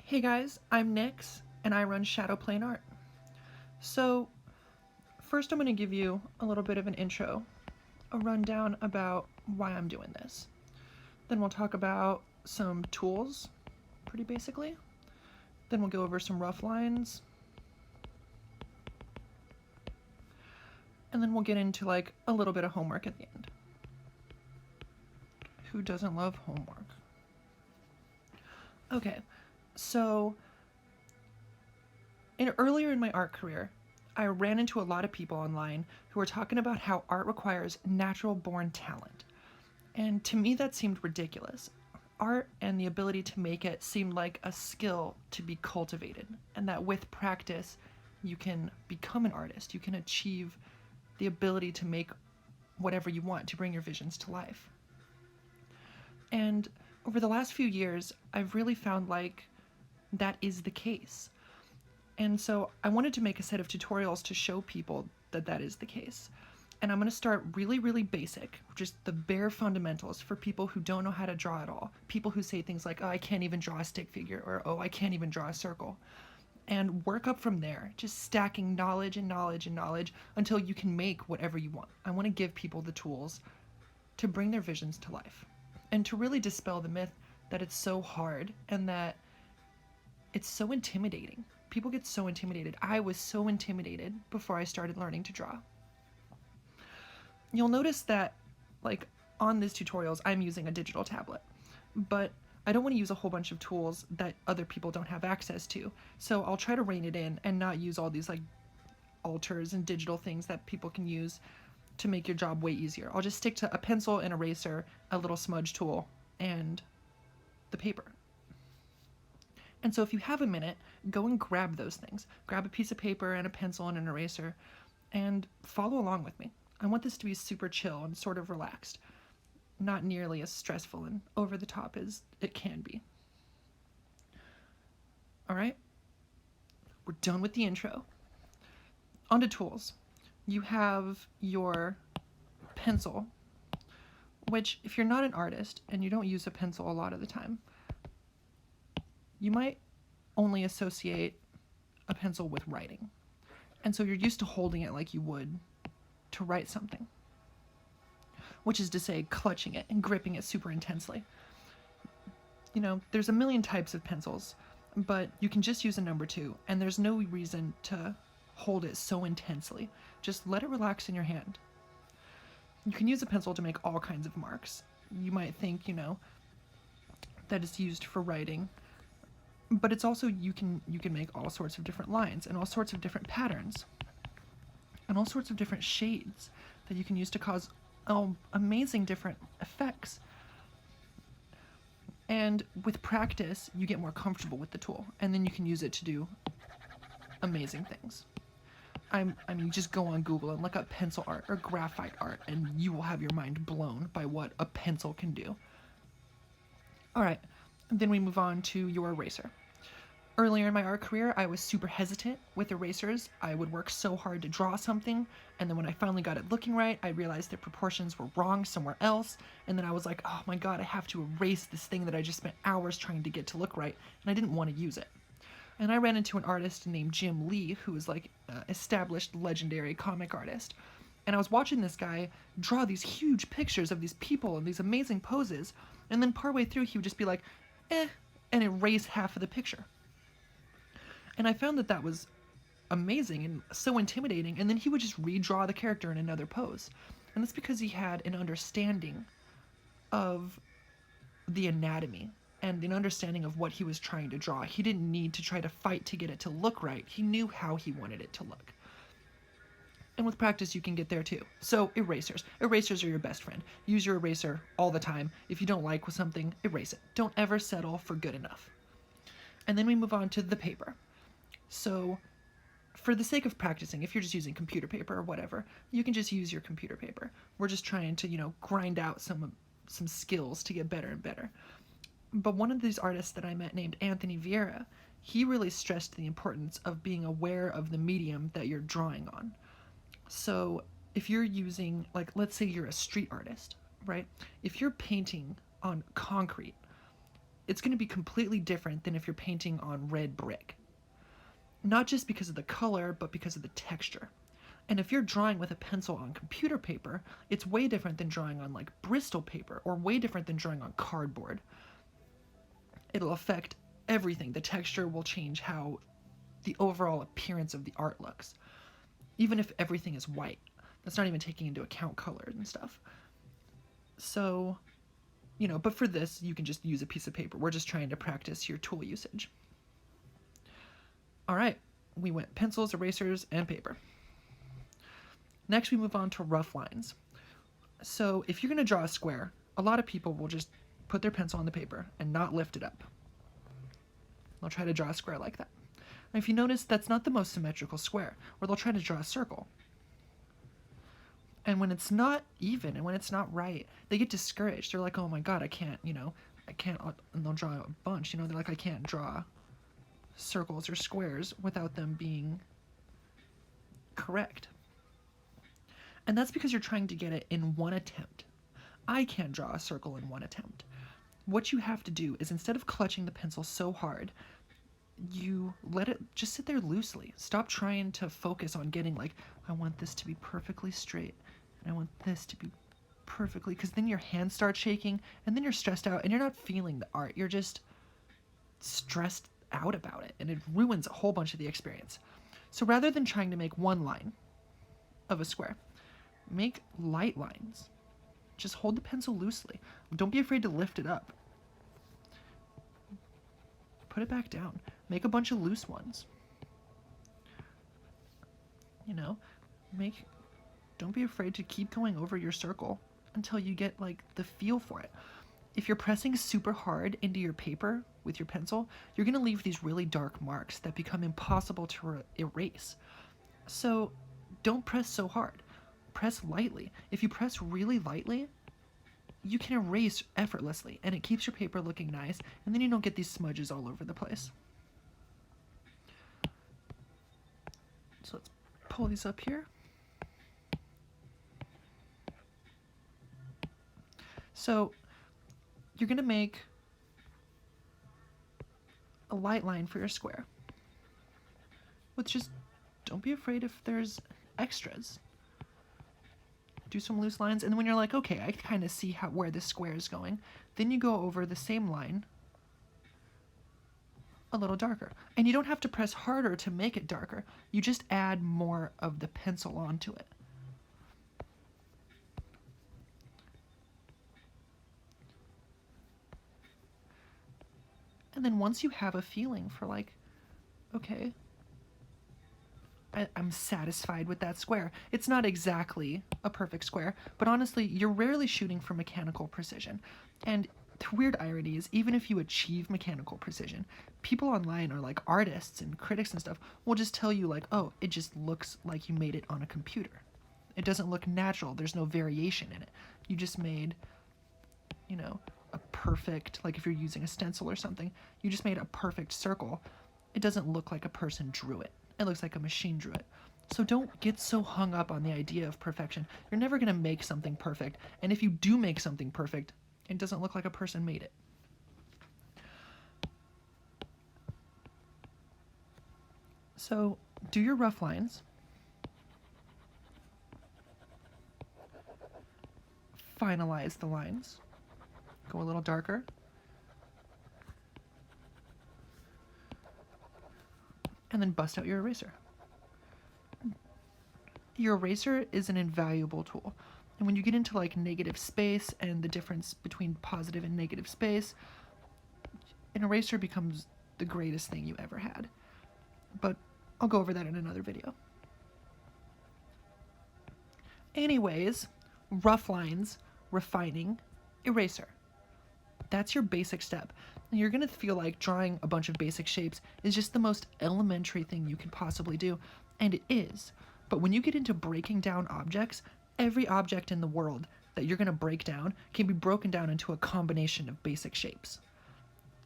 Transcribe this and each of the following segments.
Hey guys, I'm Nyx, and I run Shadow Plane Art. So, first I'm going to give you a little bit of an intro, a rundown about why I'm doing this. Then we'll talk about some tools, pretty basically. Then we'll go over some rough lines. And then we'll get into like a little bit of homework at the end. Who doesn't love homework? Okay, so earlier in my art career, I ran into a lot of people online who were talking about how art requires natural born talent. And to me, that seemed ridiculous. Art and the ability to make it seemed like a skill to be cultivated, and that with practice, you can become an artist. You can achieve the ability to make whatever you want, to bring your visions to life. And over the last few years, I've really found like that is the case. And so I wanted to make a set of tutorials to show people that that is the case. And I'm going to start really, really basic, just the bare fundamentals for people who don't know how to draw at all. People who say things like, oh, I can't even draw a stick figure, or oh, I can't even draw a circle. And work up from there, just stacking knowledge and knowledge and knowledge until you can make whatever you want. I want to give people the tools to bring their visions to life and to really dispel the myth that it's so hard and that it's so intimidating. People get so intimidated. I was so intimidated before I started learning to draw. You'll notice that, like, on these tutorials, I'm using a digital tablet, but I don't want to use a whole bunch of tools that other people don't have access to. So I'll try to rein it in and not use all these, like, alters and digital things that people can use to make your job way easier. I'll just stick to a pencil, an eraser, a little smudge tool, and the paper. And so if you have a minute, go and grab those things. Grab a piece of paper and a pencil and an eraser and follow along with me. I want this to be super chill and sort of relaxed, not nearly as stressful and over the top as it can be. All right, we're done with the intro. On to tools. You have your pencil, which if you're not an artist and you don't use a pencil a lot of the time, you might only associate a pencil with writing. And so you're used to holding it like you would to write something, which is to say clutching it and gripping it super intensely. You know, there's a million types of pencils, but you can just use a number 2, and there's no reason to hold it so intensely. Just let it relax in your hand. You can use a pencil to make all kinds of marks. You might think, that it's used for writing, but it's also you can make all sorts of different lines and all sorts of different patterns and all sorts of different shades that you can use to cause amazing different effects. And with practice, you get more comfortable with the tool, and then you can use it to do amazing things. I mean, just go on Google and look up pencil art or graphite art, and you will have your mind blown by what a pencil can do. All right, then we move on to your eraser. Earlier in my art career, I was super hesitant with erasers. I would work so hard to draw something, and then when I finally got it looking right, I realized the proportions were wrong somewhere else, and then I was like, oh my god, I have to erase this thing that I just spent hours trying to get to look right, and I didn't want to use it. And I ran into an artist named Jim Lee, who was like an established legendary comic artist. And I was watching this guy draw these huge pictures of these people and these amazing poses, and then partway through he would just be like, and erase half of the picture. And I found that that was amazing and so intimidating, and then he would just redraw the character in another pose. And that's because he had an understanding of the anatomy and an understanding of what he was trying to draw. He didn't need to try to fight to get it to look right. He knew how he wanted it to look. And with practice, you can get there too. So erasers. Erasers are your best friend. Use your eraser all the time. If you don't like something, erase it. Don't ever settle for good enough. And then we move on to the paper. So for the sake of practicing, if you're just using computer paper or whatever, you can just use your computer paper. We're just trying to, grind out some skills to get better and better. But one of these artists that I met named Anthony Vieira, he really stressed the importance of being aware of the medium that you're drawing on. So if you're using, like, let's say you're a street artist, right? If you're painting on concrete, it's going to be completely different than if you're painting on red brick. Not just because of the color, but because of the texture. And if you're drawing with a pencil on computer paper, it's way different than drawing on like Bristol paper, or way different than drawing on cardboard. It'll affect everything. The texture will change how the overall appearance of the art looks. Even if everything is white. That's not even taking into account color and stuff. So, but for this, you can just use a piece of paper. We're just trying to practice your tool usage. All right, we went pencils, erasers, and paper. Next, we move on to rough lines. So if you're going to draw a square, a lot of people will just put their pencil on the paper and not lift it up. They'll try to draw a square like that. And if you notice, that's not the most symmetrical square, or they'll try to draw a circle. And when it's not even and when it's not right, they get discouraged. They're like, oh my God, I can't, I can't, and they'll draw a bunch, they're like, I can't draw circles or squares without them being correct. And that's because you're trying to get it in one attempt. I can't draw a circle in one attempt. What you have to do is, instead of clutching the pencil so hard, you let it just sit there loosely. Stop trying to focus on getting like, I want this to be perfectly straight, and I want this to be perfectly, because then your hands start shaking, and then you're stressed out, and you're not feeling the art. You're just stressed out about it, and it ruins a whole bunch of the experience. So rather than trying to make one line of a square, make light lines. Just hold the pencil loosely. Don't be afraid to lift it up. Put it back down. Make a bunch of loose ones. Don't be afraid to keep going over your circle until you get like the feel for it. If you're pressing super hard into your paper with your pencil, you're going to leave these really dark marks that become impossible to erase. So don't press so hard. Press lightly. If you press really lightly, you can erase effortlessly, and it keeps your paper looking nice, and then you don't get these smudges all over the place. So let's pull these up here. So you're going to make a light line for your square. With just, don't be afraid if there's extras. Do some loose lines, and then when you're like, okay, I kind of see where this square is going, then you go over the same line a little darker. And you don't have to press harder to make it darker. You just add more of the pencil onto it. And then once you have a feeling for like, okay, I'm satisfied with that square. It's not exactly a perfect square, but honestly, you're rarely shooting for mechanical precision. And the weird irony is, even if you achieve mechanical precision, people online, or like artists and critics and stuff, will just tell you like, oh, it just looks like you made it on a computer. It doesn't look natural. There's no variation in it. You just made, a perfect, like if you're using a stencil or something, you just made a perfect circle. It doesn't look like a person drew it. It looks like a machine drew it. So don't get so hung up on the idea of perfection. You're never going to make something perfect. And if you do make something perfect, it doesn't look like a person made it. So do your rough lines. Finalize the lines. Go a little darker. And then bust out your eraser. Your eraser is an invaluable tool. And when you get into like negative space and the difference between positive and negative space, an eraser becomes the greatest thing you ever had. But I'll go over that in another video. Anyways, rough lines, refining, eraser. That's your basic step. And you're going to feel like drawing a bunch of basic shapes is just the most elementary thing you can possibly do. And it is. But when you get into breaking down objects, every object in the world that you're going to break down can be broken down into a combination of basic shapes.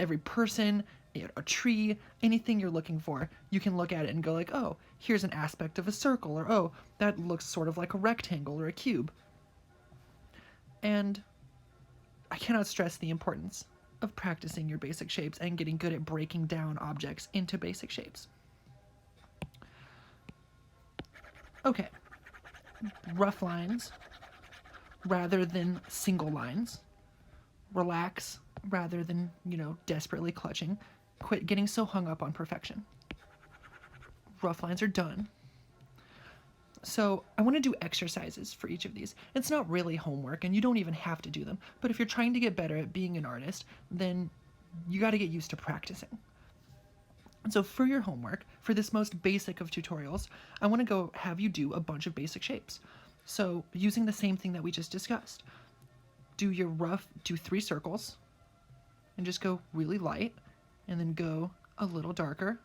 Every person, a tree, anything you're looking for, you can look at it and go like, oh, here's an aspect of a circle, or oh, that looks sort of like a rectangle or a cube. And I cannot stress the importance of practicing your basic shapes and getting good at breaking down objects into basic shapes. Okay, rough lines rather than single lines. Relax rather than, desperately clutching. Quit getting so hung up on perfection. Rough lines are done. So I want to do exercises for each of these. It's not really homework, and you don't even have to do them. But if you're trying to get better at being an artist, then you got to get used to practicing. And so for your homework, for this most basic of tutorials, I want to go have you do a bunch of basic shapes. So using the same thing that we just discussed, do 3 circles, and just go really light, and then go a little darker,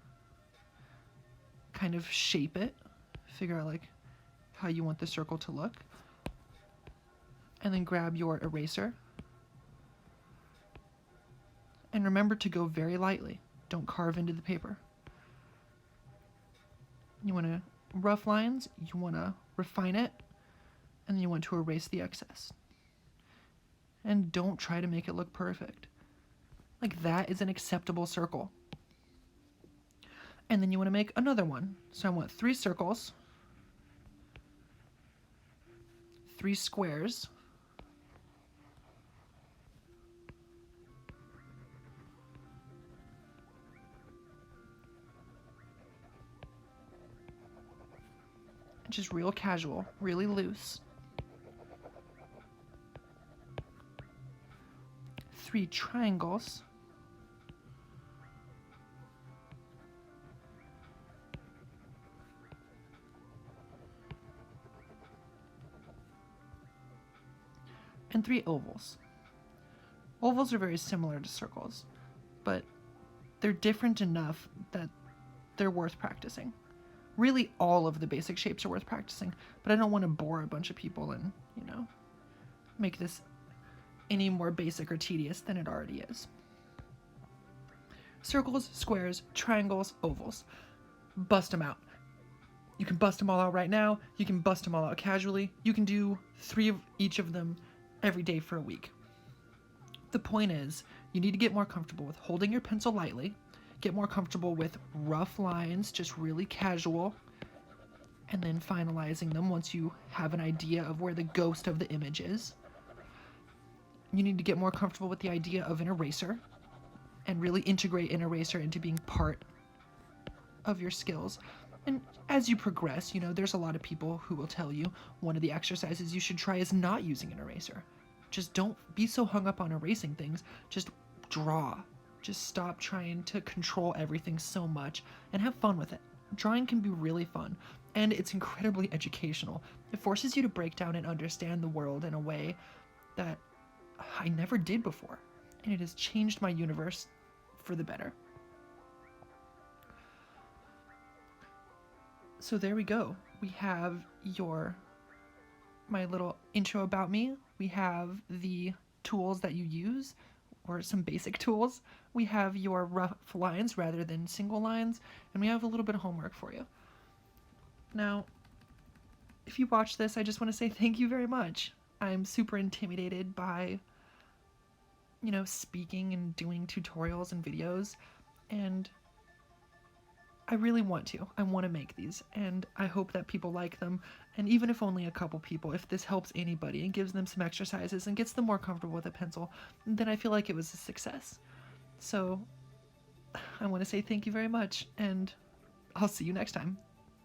kind of shape it, figure out like how you want the circle to look, and then grab your eraser, and remember to go very lightly. Don't carve into the paper. You want to rough lines, you want to refine it, and then you want to erase the excess. And don't try to make it look perfect. Like, that is an acceptable circle. And then you want to make another one. So I want 3 circles, 3 squares, just real casual, really loose. 3 triangles. And 3 ovals. Ovals are very similar to circles, but they're different enough that they're worth practicing. Really, all of the basic shapes are worth practicing, but I don't want to bore a bunch of people and, make this any more basic or tedious than it already is. Circles, squares, triangles, ovals. Bust them out. You can bust them all out right now. You can bust them all out casually. You can do 3 of each of them every day for a week. The point is, you need to get more comfortable with holding your pencil lightly, get more comfortable with rough lines, just really casual, and then finalizing them once you have an idea of where the ghost of the image is. You need to get more comfortable with the idea of an eraser and really integrate an eraser into being part of your skills. And as you progress, there's a lot of people who will tell you one of the exercises you should try is not using an eraser. Just don't be so hung up on erasing things. Just draw. Just stop trying to control everything so much and have fun with it. Drawing can be really fun, and it's incredibly educational. It forces you to break down and understand the world in a way that I never did before, and it has changed my universe for the better. So there we go. We have my little intro about me. We have the tools that you use, or some basic tools. We have your rough lines rather than single lines, and we have a little bit of homework for you. Now, if you watch this, I just want to say thank you very much. I'm super intimidated by, speaking and doing tutorials and videos, and I really want to. I want to make these, and I hope that people like them, and even if only a couple people, if this helps anybody and gives them some exercises and gets them more comfortable with a pencil, then I feel like it was a success. So I want to say thank you very much, and I'll see you next time.